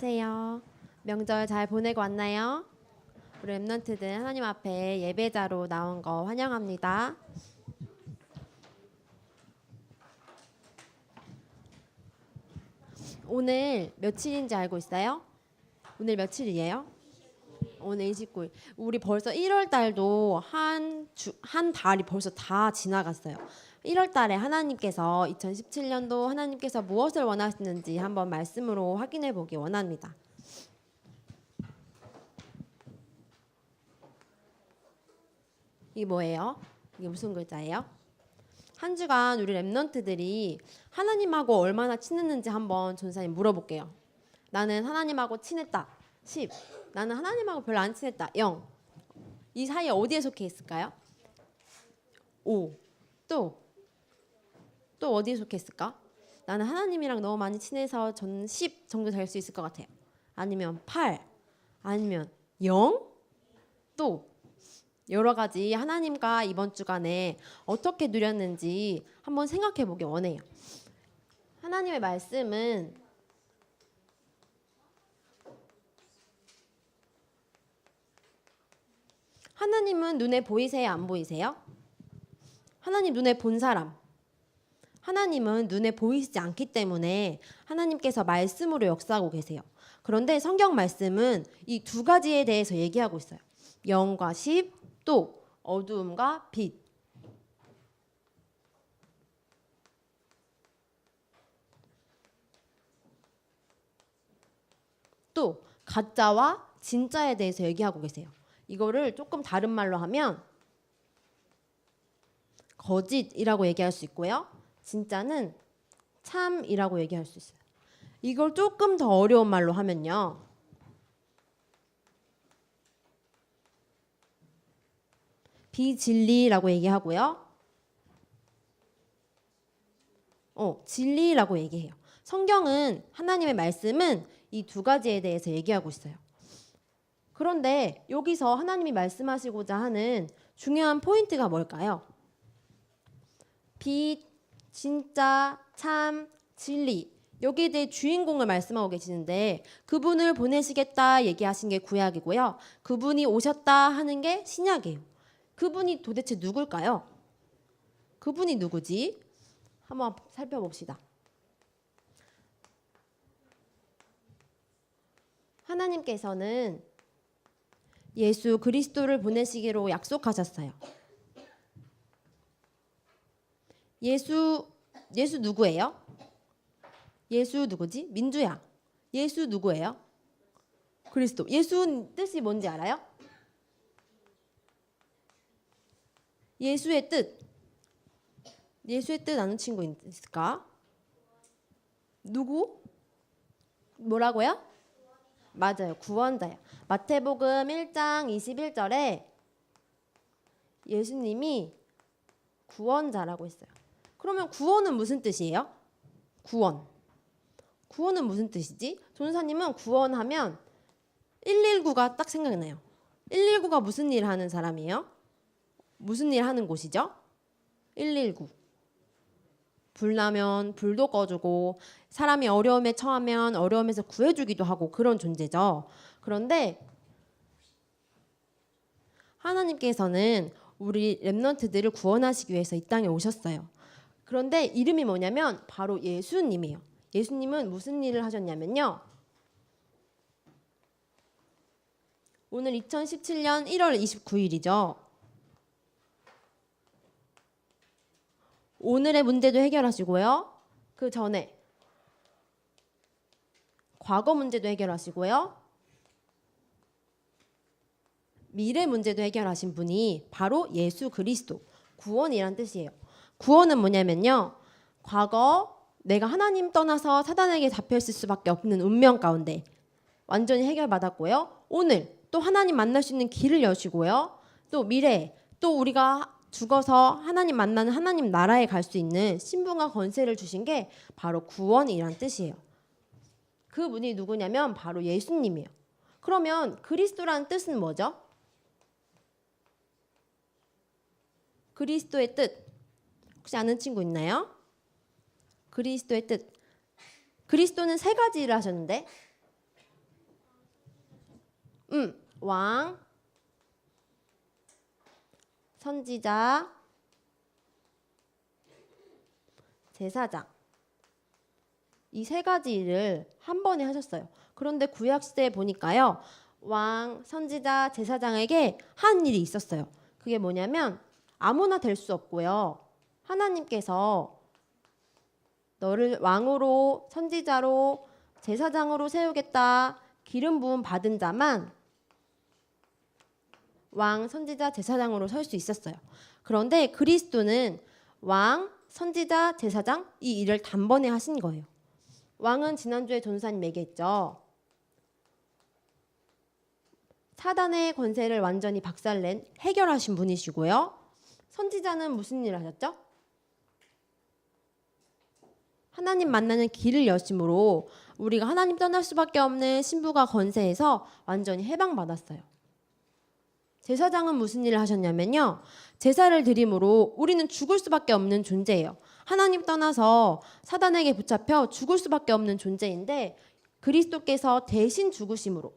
안녕하세요. 명절 잘 보내고 왔나요? 우리 랩런트들 하나님 앞에 예배자로 나온 거 환영합니다. 오늘 며칠인지 알고 있어요? 오늘 며칠이에요? 오늘 29일. 우리 벌써 1월 달도 한 달이 벌써 다 지나갔어요. 1월 달에 하나님께서 2017년도 하나님께서 무엇을 원하시는지 한번 말씀으로 확인해 보기 원합니다. 이게 뭐예요? 이게 무슨 글자예요? 한 주간 우리 랩런트들이 하나님하고 얼마나 친했는지 한번 전사님 물어볼게요. 나는 하나님하고 친했다. 10. 나는 하나님하고 별로 안 친했다. 0. 이 사이에 어디에 속해 있을까요? 5. 또 어디에 속해 있을까? 나는 하나님이랑 너무 많이 친해서 저는 10 정도 될 수 있을 것 같아요. 아니면 8. 아니면 0? 또 여러 가지 하나님과 이번 주간에 어떻게 누렸는지 한번 생각해 보기 원해요. 하나님의 말씀은 하나님은 눈에 보이세요? 안 보이세요? 하나님 눈에 본 사람. 하나님은 눈에 보이지 않기 때문에 하나님께서 말씀으로 역사하고 계세요. 그런데 성경 말씀은 이 두 가지에 대해서 얘기하고 있어요. 0과 10, 또 어두움과 빛. 또 가짜와 진짜에 대해서 얘기하고 계세요. 이거를 조금 다른 말로 하면 거짓이라고 얘기할 수 있고요. 진짜는 참이라고 얘기할 수 있어요. 이걸 조금 더 어려운 말로 하면요. 비진리라고 얘기하고요. 진리라고 얘기해요. 성경은 하나님의 말씀은 이 두 가지에 대해서 얘기하고 있어요. 그런데 여기서 하나님이 말씀하시고자 하는 중요한 포인트가 뭘까요? 빛, 진짜, 참, 진리. 여기에 대해 주인공을 말씀하고 계시는데 그분을 보내시겠다 얘기하신 게 구약이고요. 그분이 오셨다 하는 게 신약이에요. 그분이 도대체 누굴까요? 그분이 누구지? 한번 살펴봅시다. 하나님께서는 예수 그리스도를 보내시기로 약속하셨어요. 예수 누구예요? 예수 누구지? 민주야. 예수 누구예요? 그리스도. 예수 뜻이 뭔지 알아요? 예수의 뜻. 예수의 뜻 아는 친구 있을까? 누구? 뭐라고요? 맞아요. 구원자예요. 마태복음 1장 21절에 예수님이 구원자라고 했어요. 그러면 구원은 무슨 뜻이에요? 구원은 무슨 뜻이지? 전사님은 구원하면 119가 딱 생각나요. 119가 무슨 일 하는 사람이에요? 무슨 일 하는 곳이죠? 119. 불 나면 불도 꺼주고 사람이 어려움에 처하면 어려움에서 구해주기도 하고 그런 존재죠. 그런데 하나님께서는 우리 랩런트들을 구원하시기 위해서 이 땅에 오셨어요. 그런데 이름이 뭐냐면 바로 예수님이에요. 예수님은 무슨 일을 하셨냐면요. 오늘 2017년 1월 29일이죠. 오늘의 문제도 해결하시고요. 그 전에 과거 문제도 해결하시고요. 미래 문제도 해결하신 분이 바로 예수 그리스도. 구원이란 뜻이에요. 구원은 뭐냐면요. 과거 내가 하나님 떠나서 사단에게 잡혀있을 수밖에 없는 운명 가운데 완전히 해결받았고요. 오늘 또 하나님 만날 수 있는 길을 여시고요. 또 미래 또 우리가 죽어서 하나님 만나는 하나님 나라에 갈 수 있는 신분과 권세를 주신 게 바로 구원이란 뜻이에요. 그분이 누구냐면 바로 예수님이에요. 그러면 그리스도라는 뜻은 뭐죠? 그리스도의 뜻. 혹시 아는 친구 있나요? 그리스도의 뜻. 그리스도는 세 가지 일을 하셨는데 왕, 선지자, 제사장. 이 세 가지 일을 한 번에 하셨어요. 그런데 구약시대에 보니까요. 왕, 선지자, 제사장에게 한 일이 있었어요. 그게 뭐냐면 아무나 될 수 없고요. 하나님께서 너를 왕으로, 선지자로, 제사장으로 세우겠다. 기름 부음 받은 자만 왕, 선지자, 제사장으로 설 수 있었어요. 그런데 그리스도는 왕, 선지자, 제사장 이 일을 단번에 하신 거예요. 왕은 지난주에 전도사님 얘기했죠. 사단의 권세를 완전히 박살낸 해결하신 분이시고요. 선지자는 무슨 일을 하셨죠? 하나님 만나는 길을 여심으로 우리가 하나님 떠날 수밖에 없는 신부가 권세에서 완전히 해방받았어요. 제사장은 무슨 일을 하셨냐면요. 제사를 드림으로 우리는 죽을 수밖에 없는 존재예요. 하나님 떠나서 사단에게 붙잡혀 죽을 수밖에 없는 존재인데 그리스도께서 대신 죽으심으로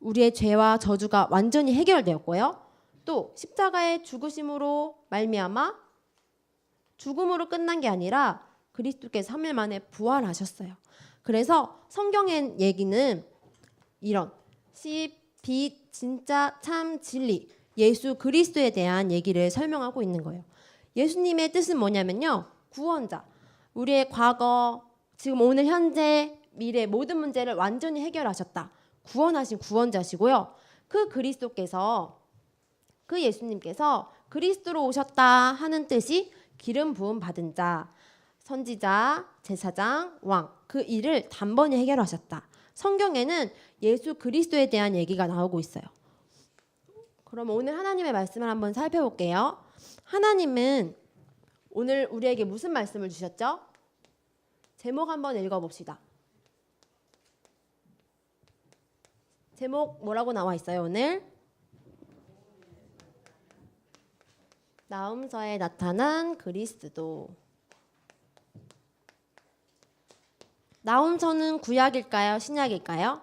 우리의 죄와 저주가 완전히 해결되었고요. 또 십자가의 죽으심으로 말미암아 죽음으로 끝난 게 아니라 그리스도께서 3일 만에 부활하셨어요. 그래서 성경의 얘기는 이런 씨, 빛, 진짜, 참, 진리 예수 그리스도에 대한 얘기를 설명하고 있는 거예요. 예수님의 뜻은 뭐냐면요. 구원자. 우리의 과거, 지금 오늘 현재, 미래 모든 문제를 완전히 해결하셨다. 구원하신 구원자시고요. 그 그리스도께서 그 예수님께서 그리스도로 오셨다 하는 뜻이 기름 부음 받은 자, 선지자, 제사장, 왕 그 일을 단번에 해결하셨다. 성경에는 예수 그리스도에 대한 얘기가 나오고 있어요. 그럼 오늘 하나님의 말씀을 한번 살펴볼게요. 하나님은 오늘 우리에게 무슨 말씀을 주셨죠? 제목 한번 읽어봅시다. 제목 뭐라고 나와 있어요 오늘? 나음서에 나타난 그리스도. 나음서는 구약일까요? 신약일까요?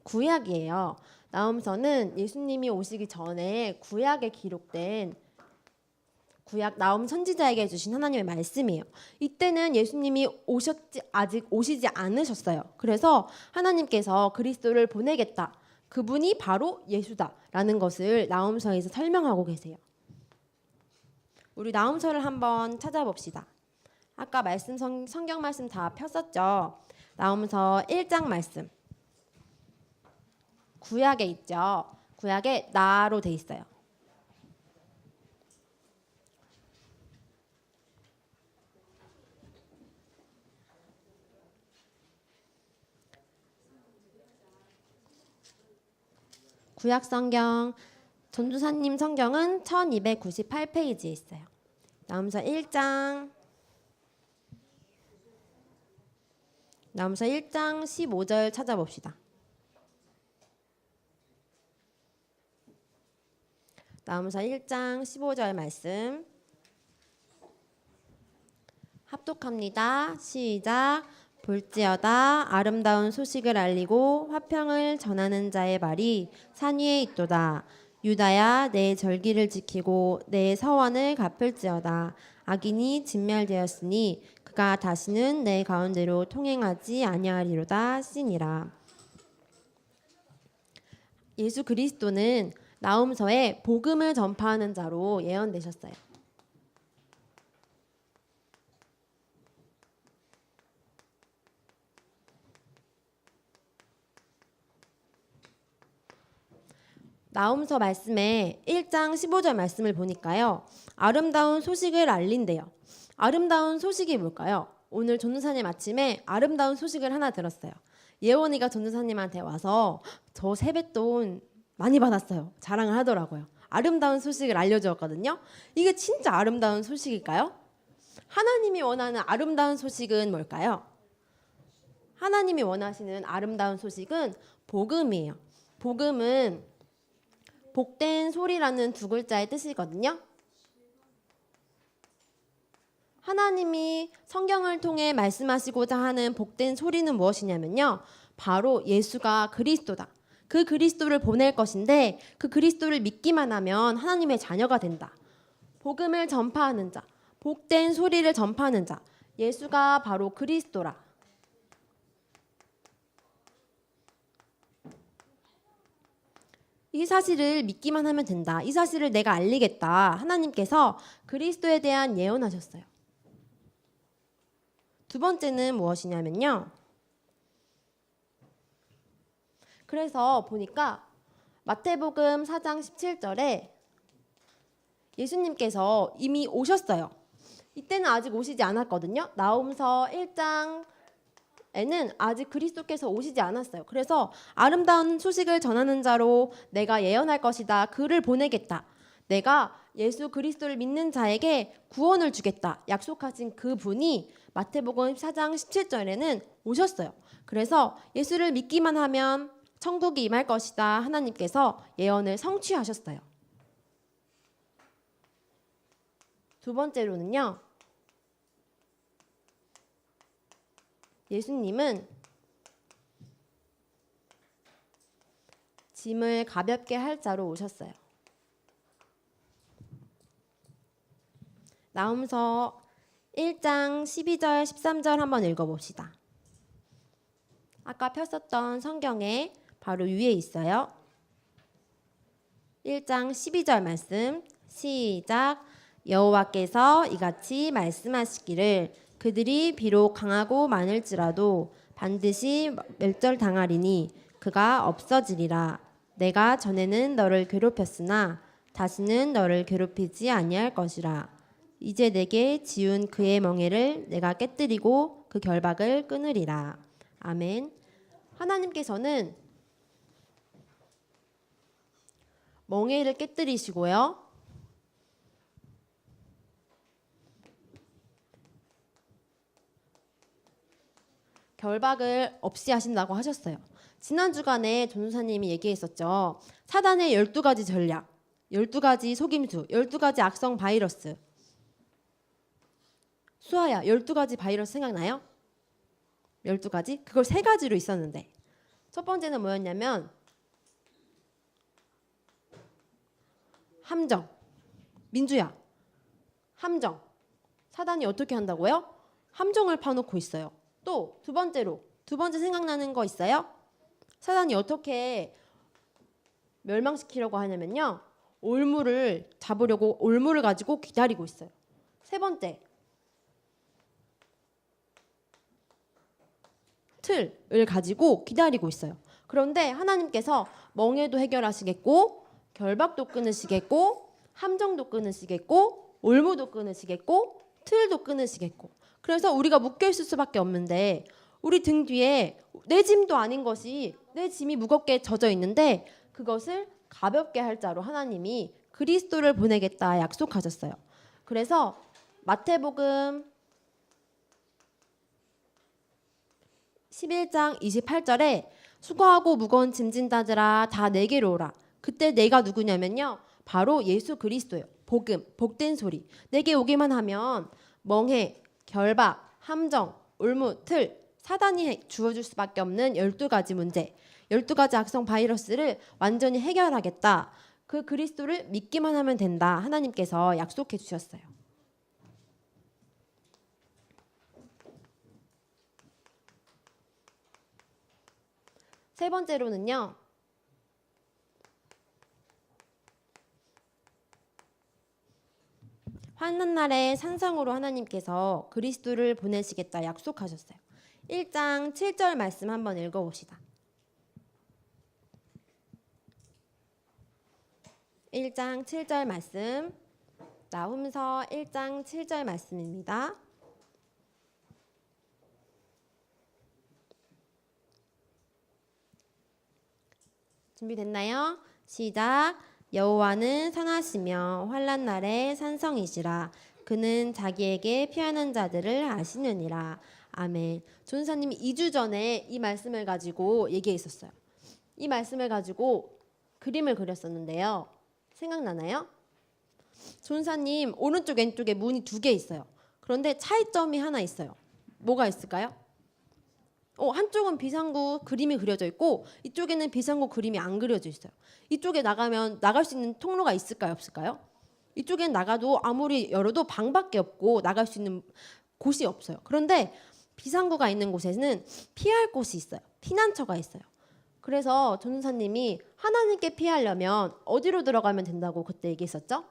구약이에요. 나음서는 예수님이 오시기 전에 구약에 기록된 구약 나음 선지자에게 주신 하나님의 말씀이에요. 이때는 예수님이 아직 오시지 않으셨어요. 그래서 하나님께서 그리스도를 보내겠다. 그분이 바로 예수다라는 것을 나음서에서 설명하고 계세요. 우리 나음서를 한번 찾아봅시다. 아까 성경 말씀 다 폈었죠. 나음서 1장 말씀. 구약에 있죠. 구약에 나로 돼 있어요. 구약 성경 전도사님 성경은 1298페이지에 있어요. 나음서 1장 15절 찾아봅시다. 나음서 1장 15절 말씀 합독합니다. 시작. 볼지어다 아름다운 소식을 알리고 화평을 전하는 자의 발이 산 위에 있도다. 유다야 내 절기를 지키고 내 서원을 갚을지어다. 악인이 진멸되었으니 그가 다시는 내 가운데로 통행하지 아니하리로다 시니라. 예수 그리스도는 나음서에 복음을 전파하는 자로 예언되셨어요. 나음서 말씀에 1장 15절 말씀을 보니까요. 아름다운 소식을 알린대요. 아름다운 소식이 뭘까요? 오늘 전도사님 아침에 아름다운 소식을 하나 들었어요. 예원이가 전도사님한테 와서 저 세뱃돈 많이 받았어요. 자랑을 하더라고요. 아름다운 소식을 알려주었거든요. 이게 진짜 아름다운 소식일까요? 하나님이 원하는 아름다운 소식은 뭘까요? 하나님이 원하시는 아름다운 소식은 복음이에요. 복음은 복된 소리라는 두 글자의 뜻이거든요. 하나님이 성경을 통해 말씀하시고자 하는 복된 소리는 무엇이냐면요. 바로 예수가 그리스도다. 그 그리스도를 보낼 것인데 그 그리스도를 믿기만 하면 하나님의 자녀가 된다. 복음을 전파하는 자, 복된 소리를 전파하는 자, 예수가 바로 그리스도라. 이 사실을 믿기만 하면 된다. 이 사실을 내가 알리겠다. 하나님께서 그리스도에 대한 예언하셨어요. 두 번째는 무엇이냐면요. 그래서 보니까 마태복음 4장 17절에 예수님께서 이미 오셨어요. 이때는 아직 오시지 않았거든요. 나홈서 1장에는 아직 그리스도께서 오시지 않았어요. 그래서 아름다운 소식을 전하는 자로 내가 예언할 것이다. 그를 보내겠다. 내가 예수 그리스도를 믿는 자에게 구원을 주겠다. 약속하신 그분이 마태복음 4장 17절에는 오셨어요. 그래서 예수를 믿기만 하면 천국이 임할 것이다. 하나님께서 예언을 성취하셨어요. 두 번째로는요. 예수님은 짐을 가볍게 할 자로 오셨어요. 나홈서 1장 12절 13절 한번 읽어봅시다. 아까 폈었던 성경에 바로 위에 있어요. 1장 12절 말씀 시작. 여호와께서 이같이 말씀하시기를 그들이 비록 강하고 많을지라도 반드시 멸절당하리니 그가 없어지리라. 내가 전에는 너를 괴롭혔으나 다시는 너를 괴롭히지 아니할 것이라. 이제 내게 지운 그의 멍에를 내가 깨뜨리고 그 결박을 끊으리라. 아멘. 하나님께서는 멍에를 깨뜨리시고요. 결박을 없이 하신다고 하셨어요. 지난 주간에 전도사님이 얘기했었죠. 사단의 12가지 전략, 12가지 속임수, 12가지 악성 바이러스. 수아야, 12가지 바이러스 생각나요? 12가지? 그걸 3가지로 있었는데 첫 번째는 뭐였냐면 함정. 민주야, 함정. 사단이 어떻게 한다고요? 함정을 파놓고 있어요. 또 두 번째 생각나는 거 있어요? 사단이 어떻게 멸망시키려고 하냐면요. 올무를 잡으려고 올무를 가지고 기다리고 있어요. 세 번째, 틀을 가지고 기다리고 있어요. 그런데 하나님께서 멍에도 해결하시겠고 결박도 끊으시겠고 함정도 끊으시겠고 올무도 끊으시겠고 틀도 끊으시겠고 그래서 우리가 묶여있을 수밖에 없는데 우리 등 뒤에 내 짐도 아닌 것이 내 짐이 무겁게 젖어 있는데 그것을 가볍게 할 자로 하나님이 그리스도를 보내겠다 약속하셨어요. 그래서 마태복음 11장 28절에 수고하고 무거운 짐진 자들아 다 내게로 오라. 그때 내가 누구냐면요. 바로 예수 그리스도예요. 복음, 복된 소리. 내게 오기만 하면 멍해, 결박, 함정, 올무, 틀, 사단이 주어줄 수밖에 없는 12가지 문제, 12가지 악성 바이러스를 완전히 해결하겠다. 그 그리스도를 믿기만 하면 된다. 하나님께서 약속해 주셨어요. 세 번째로는요. 환난 날에 산상으로 하나님께서 그리스도를 보내시겠다 약속하셨어요. 1장 7절 말씀 한번 읽어봅시다. 1장 7절 말씀, 나홈서 1장 7절 말씀입니다. 준비됐나요? 시작. 여호와는 선하시며 환난 날에 산성이시라. 그는 자기에게 피하는 자들을 아시느니라. 아멘. 전사님이 2주 전에 이 말씀을 가지고 얘기했었어요. 이 말씀을 가지고 그림을 그렸었는데요. 생각나나요? 전사님 오른쪽 왼쪽에 문이 2개 있어요. 그런데 차이점이 하나 있어요. 뭐가 있을까요? 한쪽은 비상구 그림이 그려져 있고 이쪽에는 비상구 그림이 안 그려져 있어요. 이쪽에 나가면 나갈 수 있는 통로가 있을까요? 없을까요? 이쪽엔 나가도 아무리 열어도 방밖에 없고 나갈 수 있는 곳이 없어요. 그런데 비상구가 있는 곳에는 피할 곳이 있어요. 피난처가 있어요. 그래서 전도사님이 하나님께 피하려면 어디로 들어가면 된다고 그때 얘기했었죠?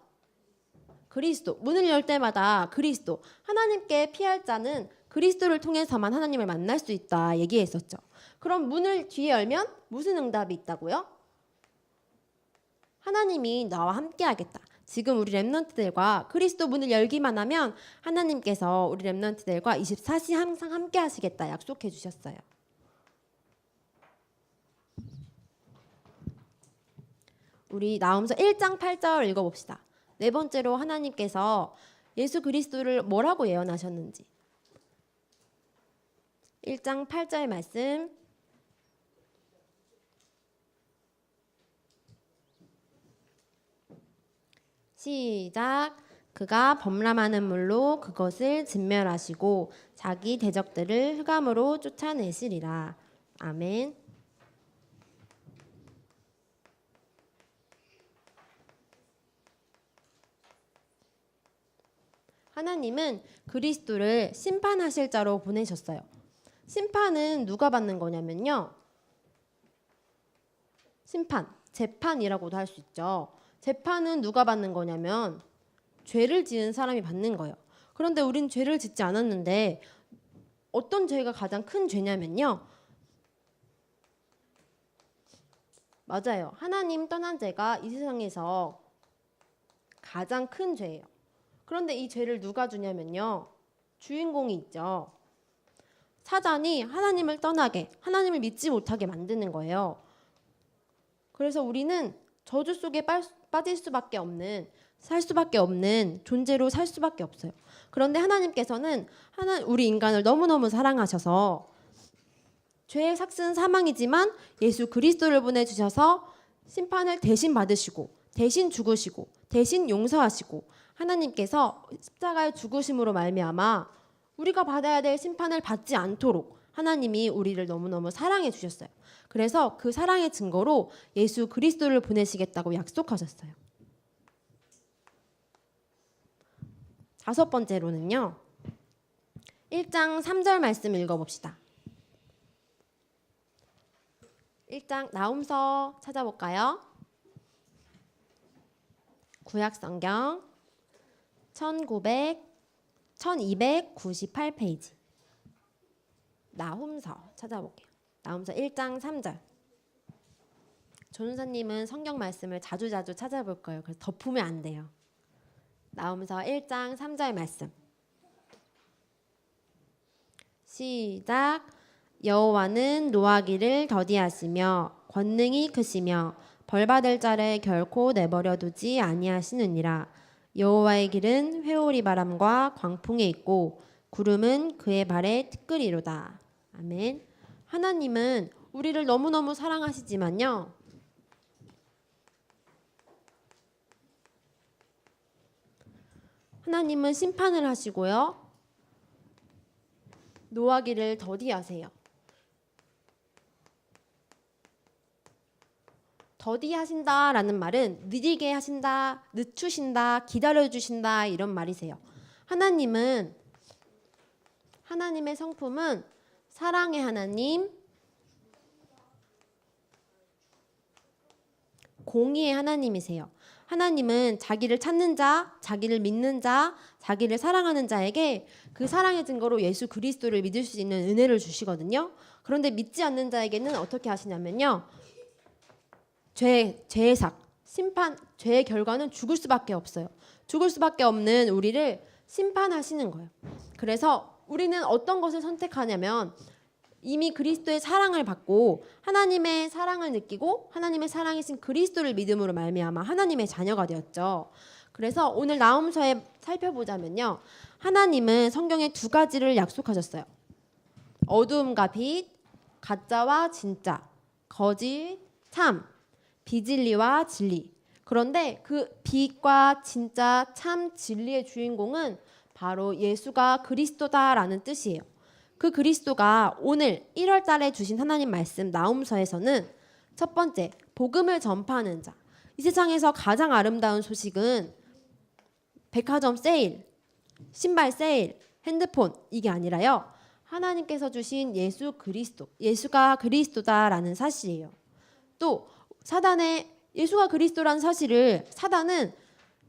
그리스도. 문을 열 때마다 그리스도. 하나님께 피할 자는 그리스도를 통해서만 하나님을 만날 수 있다 얘기했었죠. 그럼 문을 뒤에 열면 무슨 응답이 있다고요? 하나님이 나와 함께 하겠다. 지금 우리 렘넌트들과 그리스도 문을 열기만 하면 하나님께서 우리 렘넌트들과 24시 항상 함께 하시겠다 약속해 주셨어요. 우리 나홈서 1장 8절 읽어봅시다. 네 번째로 하나님께서 예수 그리스도를 뭐라고 예언하셨는지. 1장 8절 말씀 시작. 그가 범람하는 물로 그것을 진멸하시고 자기 대적들을 흑암으로 쫓아내시리라. 아멘. 하나님은 그리스도를 심판하실 자로 보내셨어요. 심판은 누가 받는 거냐면요. 심판, 재판이라고도 할 수 있죠. 재판은 누가 받는 거냐면 죄를 지은 사람이 받는 거예요. 그런데 우린 죄를 짓지 않았는데 어떤 죄가 가장 큰 죄냐면요. 맞아요. 하나님 떠난 죄가 이 세상에서 가장 큰 죄예요. 그런데 이 죄를 누가 주냐면요. 주인공이 있죠. 사단이 하나님을 떠나게, 하나님을 믿지 못하게 만드는 거예요. 그래서 우리는 저주 속에 빠질 수밖에 없는, 살 수밖에 없는 존재로 살 수밖에 없어요. 그런데 하나님께서는 우리 인간을 너무너무 사랑하셔서 죄의 삭은 사망이지만 예수 그리스도를 보내주셔서 심판을 대신 받으시고 대신 죽으시고 대신 용서하시고 하나님께서 십자가의 죽으심으로 말미암아 우리가 받아야 될 심판을 받지 않도록 하나님이 우리를 너무너무 사랑해 주셨어요. 그래서 그 사랑의 증거로 예수 그리스도를 보내시겠다고 약속하셨어요. 다섯 번째로는요. 1장 3절 말씀 읽어봅시다. 1장 나홈서 찾아볼까요? 구약성경 1298페이지 나홈서 찾아볼게요. 나홈서 1장 3절. 전우사님은 성경 말씀을 자주자주 찾아볼 거예요. 그래서 덮으면 안 돼요. 나홈서 1장 3절 말씀 시작. 여호와는 노하기를 더디하시며 권능이 크시며 벌받을 자를 결코 내버려 두지 아니하시느니라. 여호와의 길은 회오리 바람과 광풍에 있고 구름은 그의 발에 티끌이로다. 아멘. 하나님은 우리를 너무너무 사랑하시지만요. 하나님은 심판을 하시고요. 노하기를 더디하세요. 더디하신다라는 말은 느리게 하신다, 늦추신다, 기다려주신다 이런 말이세요. 하나님의 성품은 사랑의 하나님, 공의의 하나님이세요. 하나님은 자기를 찾는 자, 자기를 믿는 자, 자기를 사랑하는 자에게 그 사랑의 증거로 예수 그리스도를 믿을 수 있는 은혜를 주시거든요. 그런데 믿지 않는 자에게는 어떻게 하시냐면요. 죄의 삭, 심판, 죄의 결과는 죽을 수밖에 없어요. 죽을 수밖에 없는 우리를 심판하시는 거예요. 그래서 우리는 어떤 것을 선택하냐면 이미 그리스도의 사랑을 받고 하나님의 사랑을 느끼고 하나님의 사랑이신 그리스도를 믿음으로 말미암아 하나님의 자녀가 되었죠. 그래서 오늘 나홈서에 살펴보자면요. 하나님은 성경에 두 가지를 약속하셨어요. 어두움과 빛, 가짜와 진짜, 거짓, 참, 비진리와 진리. 그런데 그 빛과 진짜 참 진리의 주인공은 바로 예수가 그리스도다라는 뜻이에요. 그 그리스도가 오늘 1월 달에 주신 하나님 말씀 나훔서에서는 첫 번째, 복음을 전파하는 자. 이 세상에서 가장 아름다운 소식은 백화점 세일, 신발 세일, 핸드폰 이게 아니라요. 하나님께서 주신 예수 그리스도, 예수가 그리스도다라는 사실이에요. 또 사단의 예수가 그리스도라는 사실을 사단은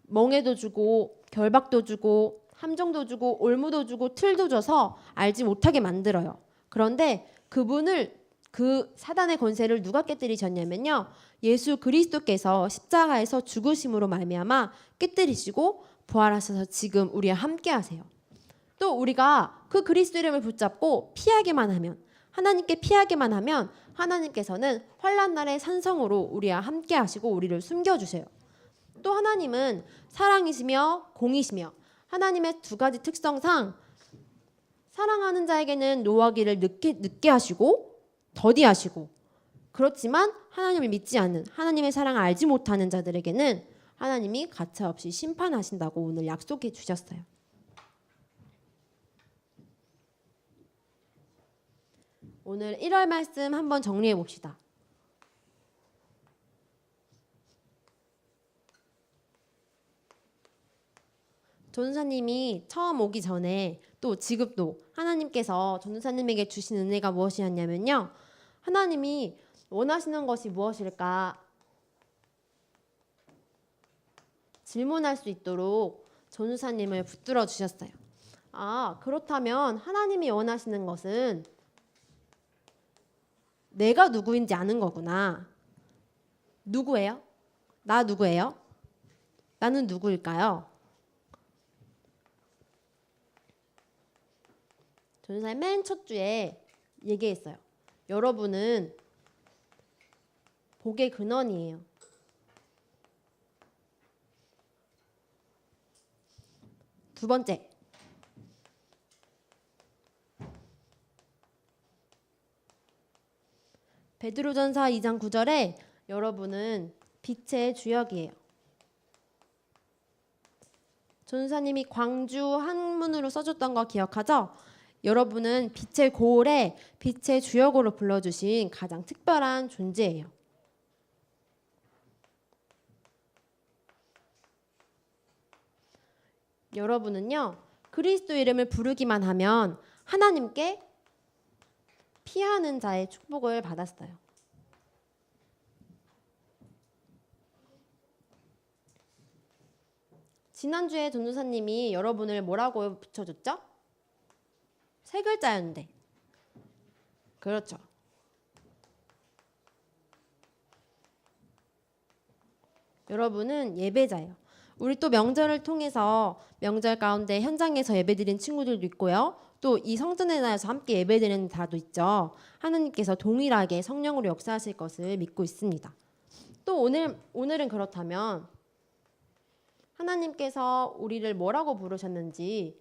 멍에도 주고 결박도 주고 함정도 주고 올무도 주고 틀도 줘서 알지 못하게 만들어요. 그런데 그 사단의 권세를 누가 깨뜨리셨냐면요. 예수 그리스도께서 십자가에서 죽으심으로 말미암아 깨뜨리시고 부활하셔서 지금 우리와 함께 하세요. 또 우리가 그 그리스도 이름을 붙잡고 피하기만 하면 하나님께 피하기만 하면 하나님께서는 환난 날의 산성으로 우리와 함께 하시고 우리를 숨겨주세요. 또 하나님은 사랑이시며 공이시며 하나님의 두 가지 특성상 사랑하는 자에게는 노하기를 늦게 하시고 더디하시고 그렇지만 하나님을 믿지 않는 하나님의 사랑을 알지 못하는 자들에게는 하나님이 가차없이 심판하신다고 오늘 약속해 주셨어요. 오늘 1월 말씀 한번 정리해 봅시다. 전도사님이 처음 오기 전에 또 지금도 하나님께서 전도사님에게 주신 은혜가 무엇이었냐면요. 하나님이 원하시는 것이 무엇일까 질문할 수 있도록 전도사님을 붙들어 주셨어요. 아, 그렇다면 하나님이 원하시는 것은 내가 누구인지 아는 거구나. 누구예요? 나 누구예요? 나는 누구일까요? 전도사님 맨 첫 주에 얘기했어요. 여러분은 복의 근원이에요. 두 번째, 베드로전서 2장 9절에 여러분은 빛의 주역이에요. 전도사님이 광주 한문으로 써줬던 거 기억하죠? 여러분은 빛의 고울에 빛의 주역으로 불러주신 가장 특별한 존재예요. 여러분은요, 그리스도 이름을 부르기만 하면 하나님께 피하는 자의 축복을 받았어요. 지난주에 전도사님이 여러분을 뭐라고 붙여줬죠? 세 글자였는데. 그렇죠. 여러분은 예배자예요. 우리 또 명절을 통해서 명절 가운데 현장에서 예배드린 친구들도 있고요. 또 이 성전에 나와서 함께 예배드리는 자도 있죠. 하나님께서 동일하게 성령으로 역사하실 것을 믿고 있습니다. 또 오늘은 그렇다면 하나님께서 우리를 뭐라고 부르셨는지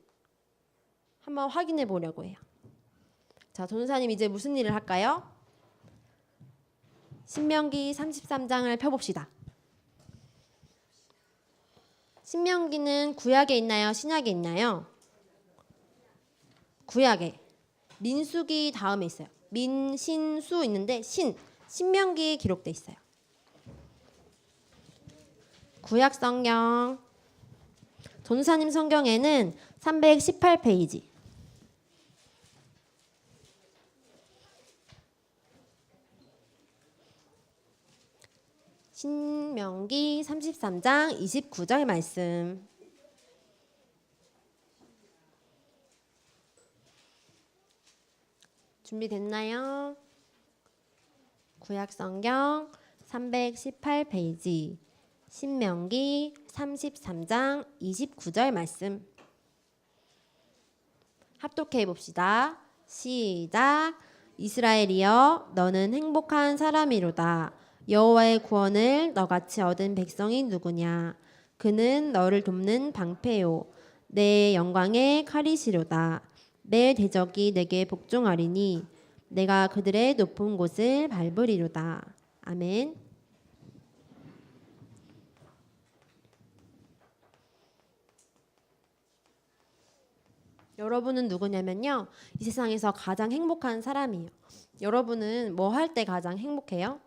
한번 확인해 보려고 해요. 자, 전도사님 이제 무슨 일을 할까요? 신명기 33장을 펴봅시다. 신명기는 구약에 있나요? 신약에 있나요? 구약에. 민수기 다음에 있어요. 민, 신, 수 있는데 신명기에 기록돼 있어요. 구약 성경. 전도사님 성경에는 318페이지. 신명기 33장 29절 말씀. 준비됐나요? 구약성경 318페이지 신명기 33장 29절 말씀 합독해 봅시다. 시작. 이스라엘이여 너는 행복한 사람이로다. 여호와의 구원을 너같이 얻은 백성이 누구냐. 그는 너를 돕는 방패요 내 영광의 칼이시로다. 내 대적이 내게 복종하리니 내가 그들의 높은 곳을 밟으리로다. 아멘. 여러분은 누구냐면요. 이 세상에서 가장 행복한 사람이에요. 여러분은 뭐 할 때 가장 행복해요?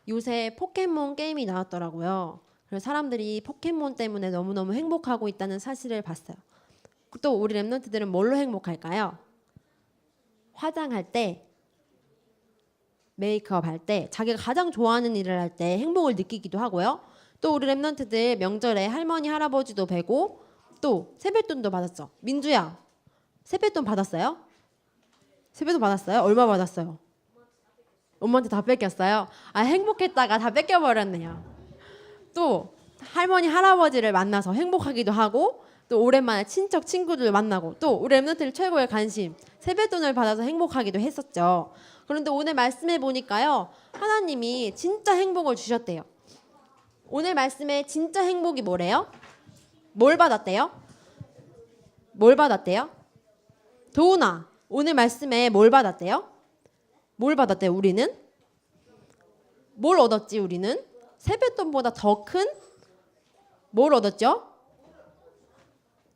요새 포켓몬 게임이 나왔더라고요. 그래서 사람들이 포켓몬 때문에 너무너무 행복하고 있다는 사실을 봤어요. 또 우리 랩런트들은 뭘로 행복할까요? 화장할 때, 메이크업 할 때, 자기가 가장 좋아하는 일을 할 때 행복을 느끼기도 하고요. 또 우리 랩런트들 명절에 할머니, 할아버지도 뵈고 또 세뱃돈도 받았죠. 민주야, 세뱃돈 받았어요? 세뱃돈 받았어요? 얼마 받았어요? 엄마한테 다 뺏겼어요? 아, 행복했다가 다 뺏겨버렸네요. 또 할머니, 할아버지를 만나서 행복하기도 하고 또 오랜만에 친척, 친구들 만나고 또 우리 랩런트들 최고의 관심, 세뱃돈을 받아서 행복하기도 했었죠. 그런데 오늘 말씀해 보니까요. 하나님이 진짜 행복을 주셨대요. 오늘 말씀에 진짜 행복이 뭐래요? 뭘 받았대요? 뭘 받았대요? 도훈아, 오늘 말씀에 뭘 받았대요? 뭘 받았대요? 우리는? 뭘 얻었지 우리는? 세뱃돈보다 더 큰 뭘 얻었죠?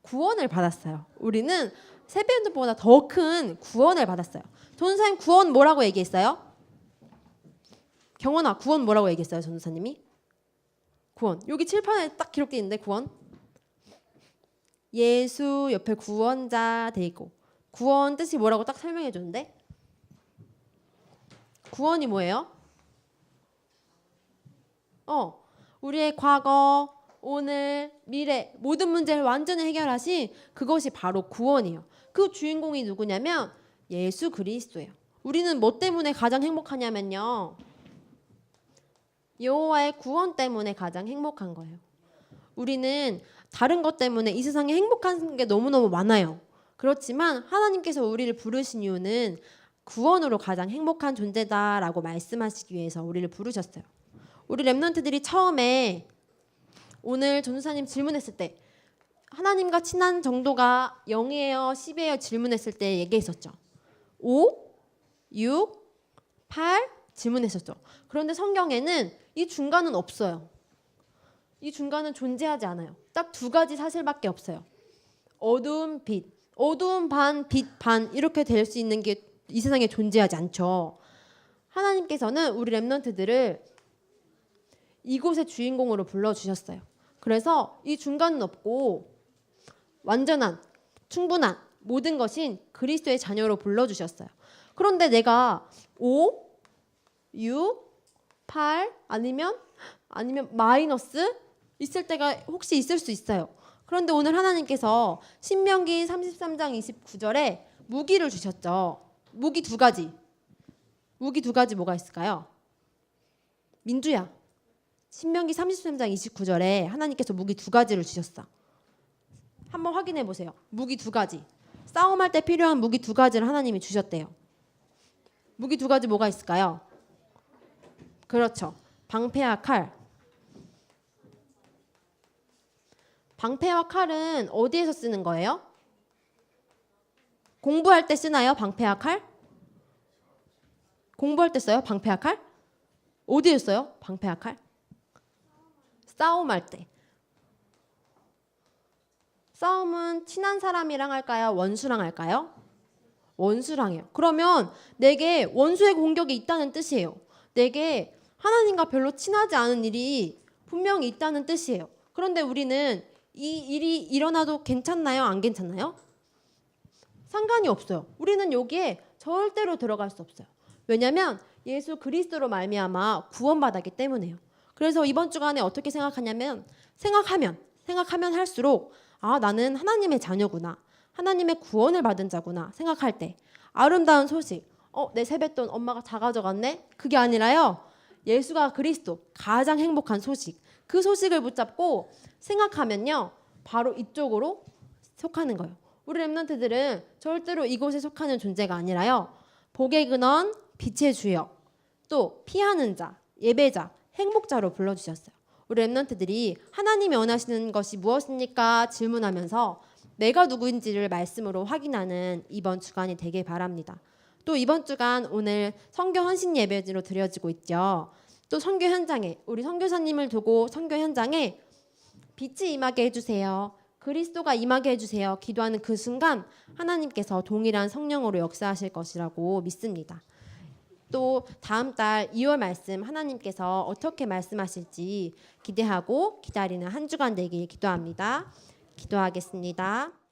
구원을 받았어요. 우리는 세뱃돈보다 더 큰 구원을 받았어요. 전도사님 구원 뭐라고 얘기했어요? 경원아 구원 뭐라고 얘기했어요? 전도사님이? 구원. 여기 칠판에 딱 기록되어 있는데 구원. 예수 옆에 구원자 돼 있고 구원 뜻이 뭐라고 딱 설명해 줬는데 구원이 뭐예요? 우리의 과거, 오늘, 미래 모든 문제를 완전히 해결하신 그것이 바로 구원이에요. 그 주인공이 누구냐면 예수 그리스도예요. 우리는 뭐 때문에 가장 행복하냐면요. 여호와의 구원 때문에 가장 행복한 거예요. 우리는 다른 것 때문에 이 세상에 행복한 게 너무너무 많아요. 그렇지만 하나님께서 우리를 부르신 이유는 구원으로 가장 행복한 존재다라고 말씀하시기 위해서 우리를 부르셨어요. 우리 랩런트들이 처음에 오늘 전도사님 질문했을 때 하나님과 친한 정도가 0이에요, 10이에요 질문했을 때 얘기했었죠. 5, 6, 8 질문했었죠. 그런데 성경에는 이 중간은 없어요. 이 중간은 존재하지 않아요. 딱 두 가지 사실밖에 없어요. 어두운 빛, 어두운 반, 빛 반 이렇게 될 수 있는 게 이 세상에 존재하지 않죠. 하나님께서는 우리 랩런트들을 이곳의 주인공으로 불러주셨어요. 그래서 이 중간은 없고 완전한, 충분한 모든 것인 그리스도의 자녀로 불러주셨어요. 그런데 내가 5, 6, 8 아니면 마이너스 있을 때가 혹시 있을 수 있어요. 그런데 오늘 하나님께서 신명기 33장 29절에 무기를 주셨죠. 무기 두 가지. 무기 두 가지 뭐가 있을까요? 민주야. 신명기 33장 29절에 하나님께서 무기 두 가지를 주셨어. 한번 확인해 보세요. 무기 두 가지. 싸움할 때 필요한 무기 두 가지를 하나님이 주셨대요. 무기 두 가지 뭐가 있을까요? 그렇죠. 방패와 칼. 방패와 칼은 어디에서 쓰는 거예요? 공부할 때 쓰나요? 방패와 칼? 공부할 때 써요? 방패와 칼? 어디에 써요? 방패와 칼? 싸움할 때. 싸움은 친한 사람이랑 할까요? 원수랑 할까요? 원수랑 해요. 그러면 내게 원수의 공격이 있다는 뜻이에요. 내게 하나님과 별로 친하지 않은 일이 분명히 있다는 뜻이에요. 그런데 우리는 이 일이 일어나도 괜찮나요? 안 괜찮나요? 상관이 없어요. 우리는 여기에 절대로 들어갈 수 없어요. 왜냐하면 예수 그리스도로 말미암아 구원받았기 때문에요. 그래서 이번 주간에 어떻게 생각하면 할수록 나는 하나님의 자녀구나. 하나님의 구원을 받은 자구나 생각할 때 아름다운 소식, 내 세뱃돈 엄마가 다 가져갔네? 그게 아니라요. 예수가 그리스도, 가장 행복한 소식. 그 소식을 붙잡고 생각하면요. 바로 이쪽으로 속하는 거예요. 우리 랩런트들은 절대로 이곳에 속하는 존재가 아니라요. 복의 근원, 빛의 주역, 또 피하는 자, 예배자, 행복자로 불러주셨어요. 우리 랩런트들이 하나님이 원하시는 것이 무엇입니까? 질문하면서 내가 누구인지를 말씀으로 확인하는 이번 주간이 되길 바랍니다. 또 이번 주간 오늘 선교 헌신 예배로 드려지고 있죠. 또 선교 현장에 우리 선교사님을 두고 선교 현장에 빛이 임하게 해주세요. 그리스도가 임하게 해주세요. 기도하는 그 순간 하나님께서 동일한 성령으로 역사하실 것이라고 믿습니다. 또 다음 달 2월 말씀 하나님께서 어떻게 말씀하실지 기대하고 기다리는 한 주간 되길 기도합니다. 기도하겠습니다.